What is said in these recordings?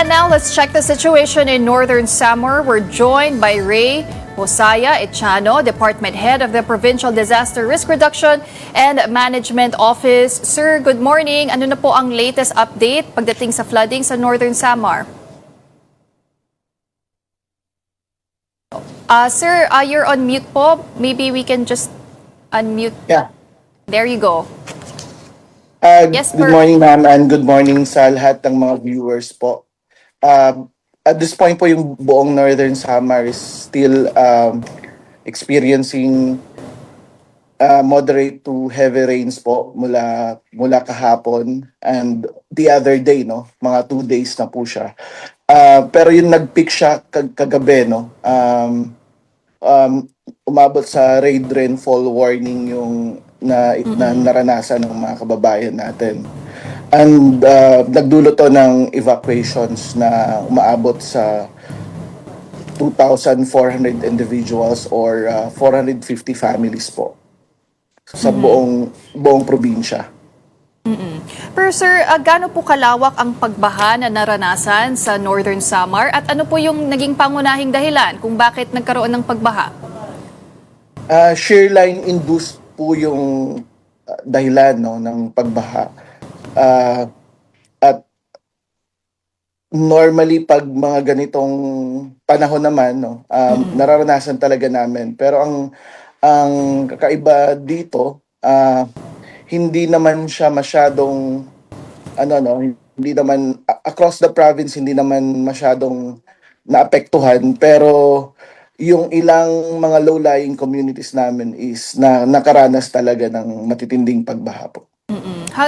And now let's check the situation in Northern Samar. We're joined by Ray Hosaya Echano, Department Head of the Provincial Disaster Risk Reduction and Management Office. Sir, good morning. Ano na po ang latest update pagdating sa flooding sa Northern Samar? Sir, you're on mute po. Maybe we can just unmute. Yeah. There you go. Yes, Good morning, ma'am, and good morning sa lahat ng mga viewers po. At this point po, yung buong Northern Samar is still experiencing moderate to heavy rains po mula kahapon, and the other day, no, mga 2 days na po siya. Pero yung nag-peak siya kagabi, no, umabot sa raid rainfall warning yung na naranasan ng mga kababayan natin. And nagdulot to ng evacuations na umaabot sa 2,400 individuals or 450 families po sa buong probinsya. Pero sir, gaano po kalawak ang pagbaha na naranasan sa Northern Samar at ano po yung naging pangunahing dahilan kung bakit nagkaroon ng pagbaha? Shear line induced po yung dahilan, no, ng pagbaha. At normally pag mga ganitong panahon naman, no, nararanasan talaga namin. Pero ang kakaiba dito, hindi naman siya masyadong hindi naman across the province, hindi naman masyadong naapektuhan, pero yung ilang mga low-lying communities namin is na nakaranas talaga ng matitinding pagbaha po.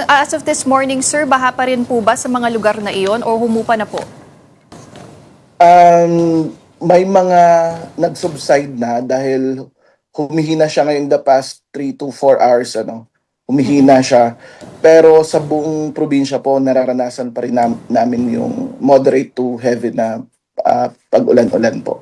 As of this morning, sir, baha pa rin po ba sa mga lugar na iyon o humupa na po? May mga nag-subside na dahil humihina siya ngayong the past 3 to 4 hours, humihina siya. Pero sa buong probinsya po, nararanasan pa rin namin yung moderate to heavy na pag-ulan-ulan po.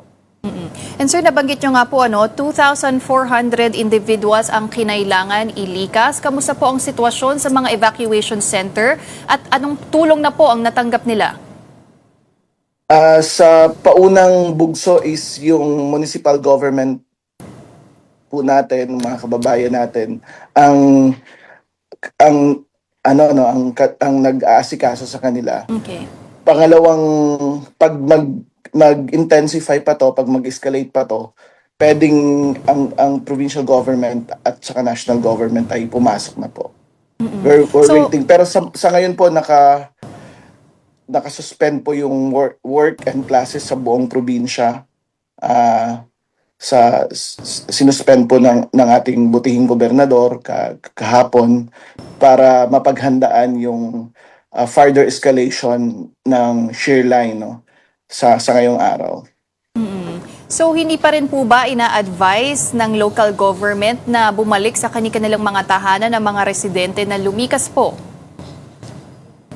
And sir, nabanggit nyo nga po, 2,400 individuals ang kinailangan ilikas. Kamusta po ang sitwasyon sa mga evacuation center at anong tulong na po ang natanggap nila? Sa paunang bugso is yung municipal government po natin, mga kababayan natin, ang nag-aasikaso sa kanila. Okay. Pangalawang, pag mag-intensify pa to, pag mag-escalate pa to, pwedeng ang provincial government at saka national government ay pumasok na po. We're waiting. Pero sa ngayon po, nakasuspend po yung work and classes sa buong probinsya. Sinuspend po ng ating butihing gobernador kahapon para mapaghandaan yung further escalation ng shear line, no, sa ngayong araw. So hindi pa rin po ba ina-advise ng local government na bumalik sa kanilang mga tahanan ng mga residente na lumikas po?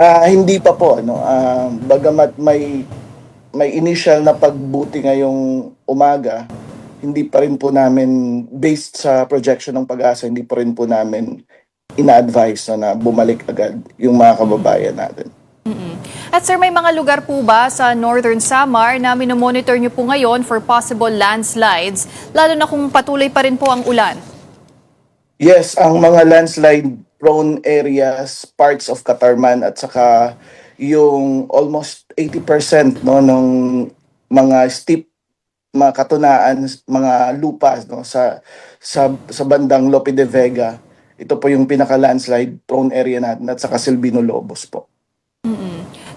Hindi pa po, bagamat may initial na pagbuti ngayong umaga, hindi pa rin po namin, based sa projection ng Pag-asa, hindi pa rin po namin ina-advise na bumalik agad yung mga kababayan natin. At sir, may mga lugar po ba sa Northern Samar na minomonitor nyo po ngayon for possible landslides, lalo na kung patuloy pa rin po ang ulan? Yes, ang mga landslide-prone areas, parts of Catarman at saka yung almost 80%, no, ng mga steep, mga katunaan, mga lupa, no, sa bandang Lope de Vega. Ito po yung pinaka-landslide-prone area natin at saka Silvino Lobos po.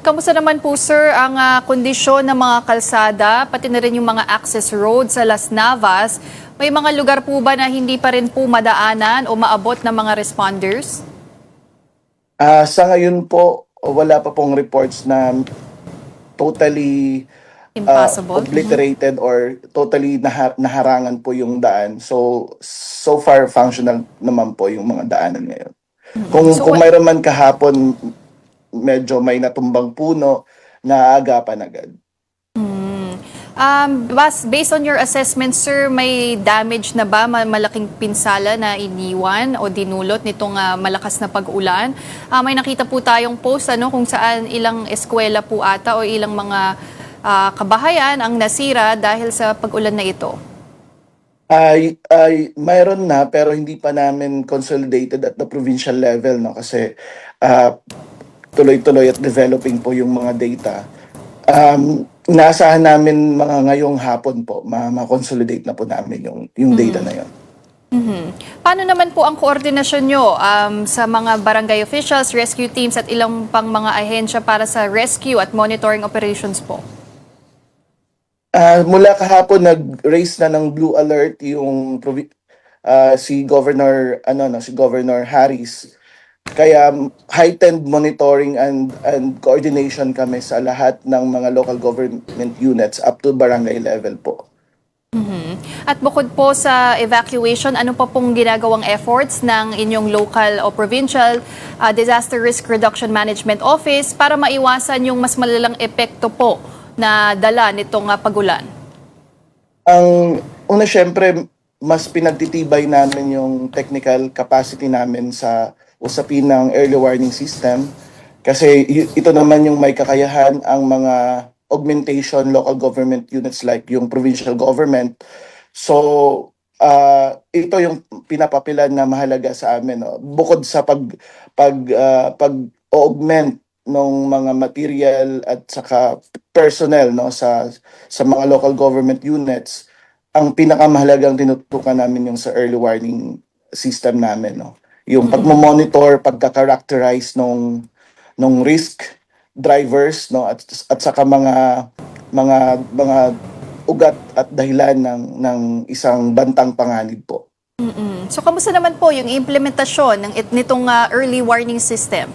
Kamusta naman po sir ang kondisyon ng mga kalsada, pati na rin yung mga access road sa Las Navas? May mga lugar po ba na hindi pa rin po madaanan o maabot ng mga responders? Sa ngayon po, wala pa pong reports na totally Impossible? obliterated or totally naharangan po yung daan. So far functional naman po yung mga daanan ngayon. Kung mayroon man kahapon, medyo may natumbang puno na agapan agad. Based on your assessment, sir, may damage na ba, malaking pinsala na iniwan o dinulot nitong malakas na pag-ulan? May nakita po tayong post kung saan ilang eskwela po ata o ilang mga kabahayan ang nasira dahil sa pag-ulan na ito. Mayroon na pero hindi pa namin consolidated at the provincial level, no, kasi tuloy-tuloy at developing po yung mga data. Inaasahan namin mga ngayong hapon po ma-consolidate na po namin yung data na yun. Paano naman po ang koordinasyon nyo sa mga barangay officials, rescue teams at ilang pang mga ahensya para sa rescue at monitoring operations po? Mula kahapon nag-raise na ng blue alert yung si Governor Harris. Kaya heightened monitoring and coordination kami sa lahat ng mga local government units up to barangay level po. At bukod po sa evacuation, ano pa pong ginagawang efforts ng inyong local o provincial Disaster Risk Reduction Management Office para maiwasan yung mas malalang epekto po na dala nitong pag-ulan? Ang una, syempre, mas pinagtitibay namin yung technical capacity namin sa usapin ng early warning system kasi ito naman yung may kakayahan ang mga augmentation local government units like yung provincial government. So ito yung pinapapilan na mahalaga sa amin, no? Bukod sa pag-augment ng mga material at saka personnel, no, sa mga local government units, ang pinakamahalagang tinutukan namin yung sa early warning system namin, no. Yung pagmo-monitor, pagka-characterize nung risk drivers, no, at saka mga ugat at dahilan ng isang bantang panganib po. So kamusta naman po yung implementasyon nitong early warning system?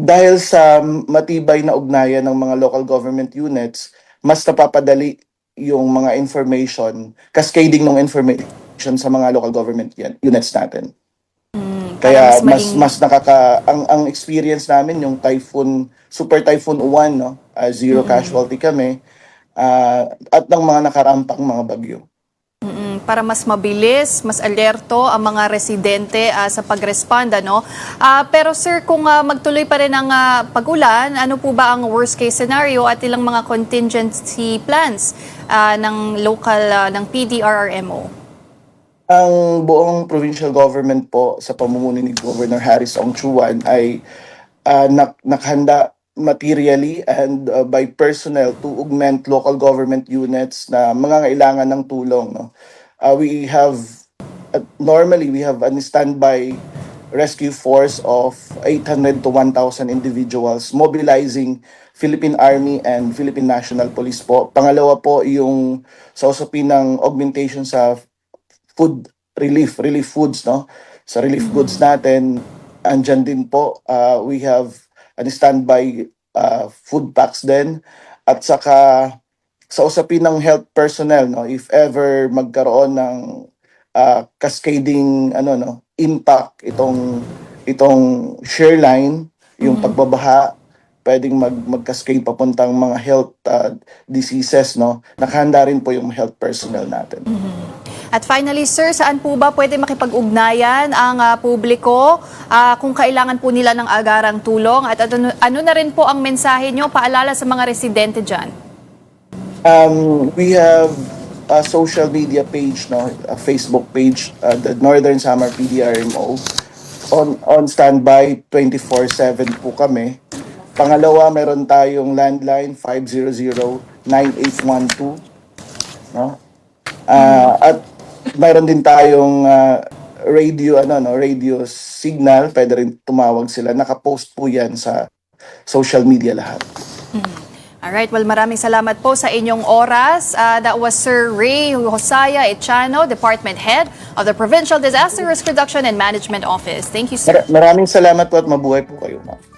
Dahil sa matibay na ugnayan ng mga local government units, mas napapadali yung mga information, cascading ng information sa mga local government units natin. Kaya mas ang experience namin yung Super Typhoon Uwan, no, zero casualty kami, at ng mga nakarampang mga bagyo. Para mas mabilis, mas alerto ang mga residente sa pag-respond, no? Pero sir, kung magtuloy pa rin ang pag-ulan, ano po ba ang worst case scenario at ilang mga contingency plans ng local ng PDRRMO? Ang buong provincial government po sa pamumuno ni Governor Harris Ongchuan ay nakhanda materially and by personnel to augment local government units na mangangailangan ng tulong, no. Normally we have a standby rescue force of 800 to 1,000 individuals mobilizing Philippine Army and Philippine National Police po. Pangalawa po yung sa usapin ng augmentation sa relief foods, no? Sa relief goods natin, andyan din po, we have a standby food packs din. At saka sa usapin ng health personnel, no, if ever magkaroon ng cascading impact itong shear line, yung pagbabaha, pwedeng mag-cascade papuntang mga health diseases, no. Nakahanda rin po yung health personnel natin. At finally, sir, saan po ba pwede makipag-ugnayan ang publiko kung kailangan po nila ng agarang tulong? At ano na rin po ang mensahe nyo, paalala sa mga residente dyan? We have a social media page, no, a Facebook page, the Northern Samar PDRMO. On standby 24/7 po kami. Pangalawa, meron tayong landline 500-9812, no? At mayroon din tayong radio signal, pwede rin tumawag sila. Nakapost po yan sa social media lahat. Alright, well, maraming salamat po sa inyong oras. That was Sir Ray Hosaya Echano, Department Head of the Provincial Disaster Risk Reduction and Management Office. Thank you, sir. Maraming salamat po at mabuhay po kayo, ma'am.